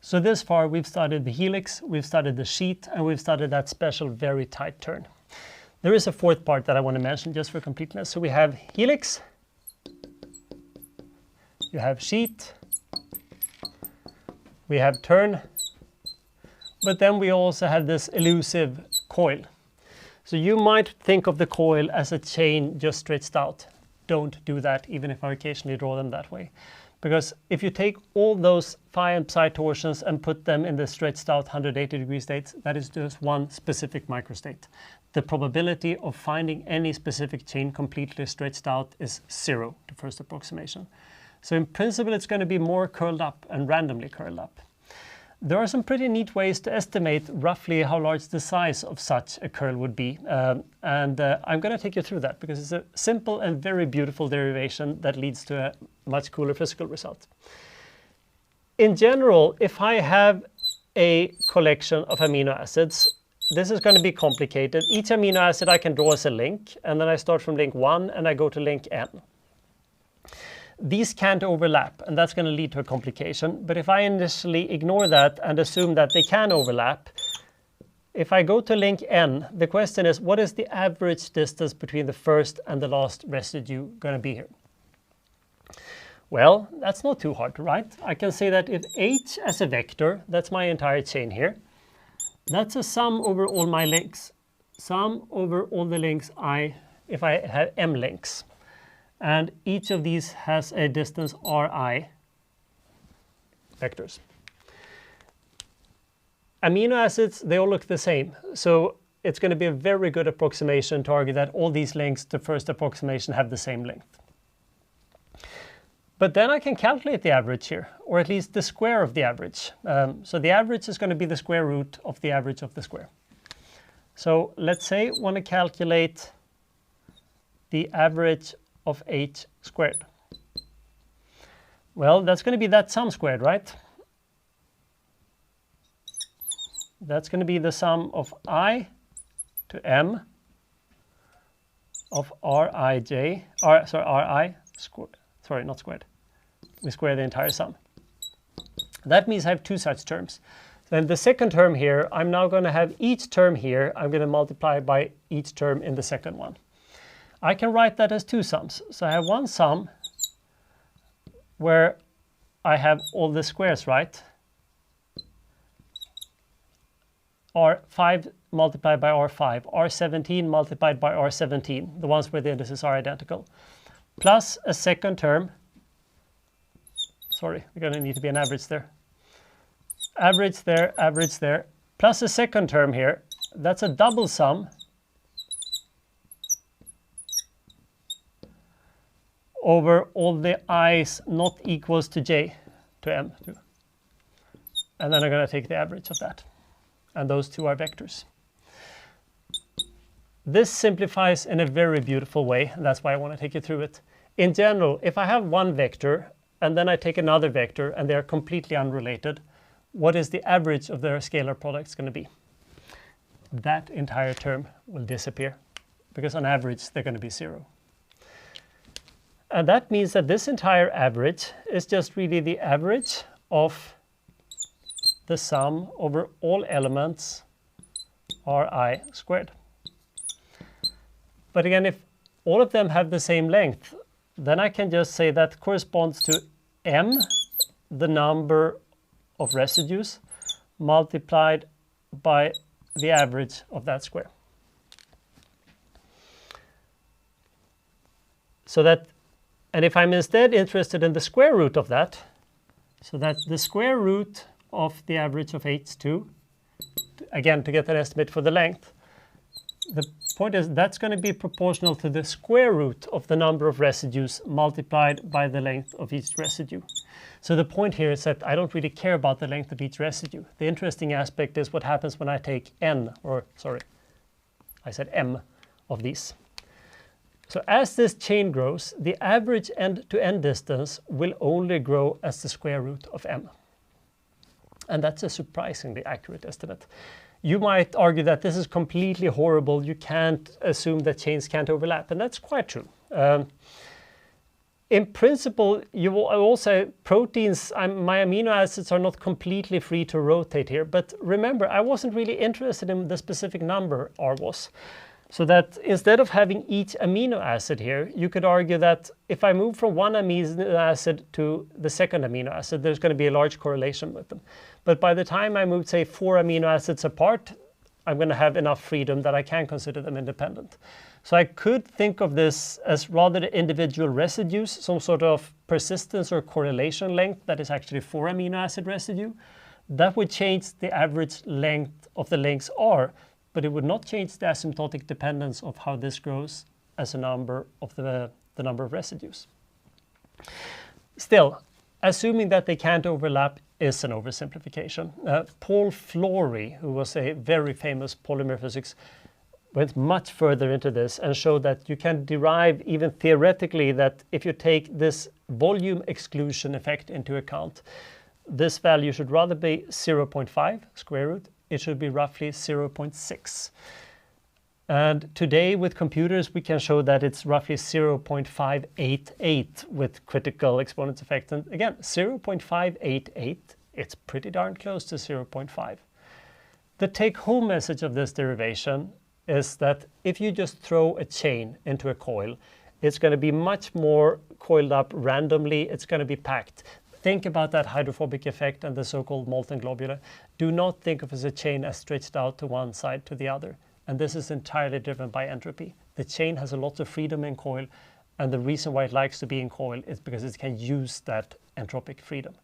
So this far we've studied the helix, we've studied the sheet, and we've studied that special very tight turn. There is a fourth part that I want to mention just for completeness. So we have helix, you have sheet, we have turn, but then we also have this elusive coil. So you might think of the coil as a chain just stretched out. Don't do that, even if I occasionally draw them that way. Because if you take all those phi and psi torsions and put them in the stretched out 180-degree states, that is just one specific microstate. The probability of finding any specific chain completely stretched out is 0, the first approximation. So in principle, it's going to be more curled up and randomly curled up. There are some pretty neat ways to estimate roughly how large the size of such a curl would be. I'm going to take you through that because it's a simple and very beautiful derivation that leads to a much cooler physical result. In general, if I have a collection of amino acids, this is going to be complicated. Each amino acid I can draw as a link, and then I start from link 1 and I go to link n. These can't overlap, and that's going to lead to a complication. But if I initially ignore that and assume that they can overlap, if I go to link n, the question is, what is the average distance between the first and the last residue going to be here? Well, that's not too hard to write. I can say that if h as a vector, that's my entire chain here, that's a sum over all my links. Sum over all the links if I have m links. And each of these has a distance Ri vectors. Amino acids, they all look the same. So it's going to be a very good approximation to argue that all these links, the first approximation, have the same length. But then I can calculate the average here, or at least the square of the average. So the average is going to be the square root of the average of the square. So let's say I want to calculate the average of h squared. Well, that's going to be that sum squared, right? That's going to be the sum of I to m of Ri squared. Sorry, not squared. We square the entire sum. That means I have two such terms. Then the second term here, I'm now going to have each term here, I'm going to multiply by each term in the second one. I can write that as two sums. So I have one sum where I have all the squares, right? R5 multiplied by R5, R17 multiplied by R17, the ones where the indices are identical, plus a second term. Sorry, we're going to need to be an average there. Average there, plus a second term here. That's a double sum over all the i's not equals to j to m. And then I'm going to take the average of that. And those two are vectors. This simplifies in a very beautiful way, and that's why I want to take you through it. In general, if I have one vector, and then I take another vector, and they're completely unrelated, what is the average of their scalar products going to be? That entire term will disappear, because on average, they're going to be 0. And that means that this entire average is just really the average of the sum over all elements Ri squared. But again, if all of them have the same length, then I can just say that corresponds to m, the number of residues, multiplied by the average of that square. So that, and if I'm instead interested in the square root of that, so that the square root of the average of H2, again, to get an estimate for the length, the point is that's going to be proportional to the square root of the number of residues multiplied by the length of each residue. So the point here is that I don't really care about the length of each residue. The interesting aspect is what happens when I take n, or sorry, I said m of these. So as this chain grows, the average end-to-end distance will only grow as the square root of m. And that's a surprisingly accurate estimate. You might argue that this is completely horrible. You can't assume that chains can't overlap, and that's quite true. in principle, you will also, proteins, my amino acids are not completely free to rotate here. But remember, I wasn't really interested in the specific number R was. So that instead of having each amino acid here, you could argue that if I move from one amino acid to the second amino acid, there's going to be a large correlation with them. But by the time I move, say, 4 amino acids apart, I'm going to have enough freedom that I can consider them independent. So I could think of this as rather the individual residues, some sort of persistence or correlation length that is actually 4 amino acid residue. That would change the average length of the links R, but it would not change the asymptotic dependence of how this grows as a number of the number of residues. Still, assuming that they can't overlap is an oversimplification. Paul Flory, who was a very famous polymer physicist, went much further into this and showed that you can derive even theoretically that if you take this volume exclusion effect into account, this value should rather be 0.5 square root. It should be roughly 0.6. And today with computers, we can show that it's roughly 0.588 with critical exponents effect. And again, 0.588, it's pretty darn close to 0.5. The take-home message of this derivation is that if you just throw a chain into a coil, it's going to be much more coiled up randomly. It's going to be packed. Think about that hydrophobic effect and the so-called molten globule. Do not think of it as a chain as stretched out to one side to the other. And this is entirely driven by entropy. The chain has a lot of freedom in coil, and the reason why it likes to be in coil is because it can use that entropic freedom.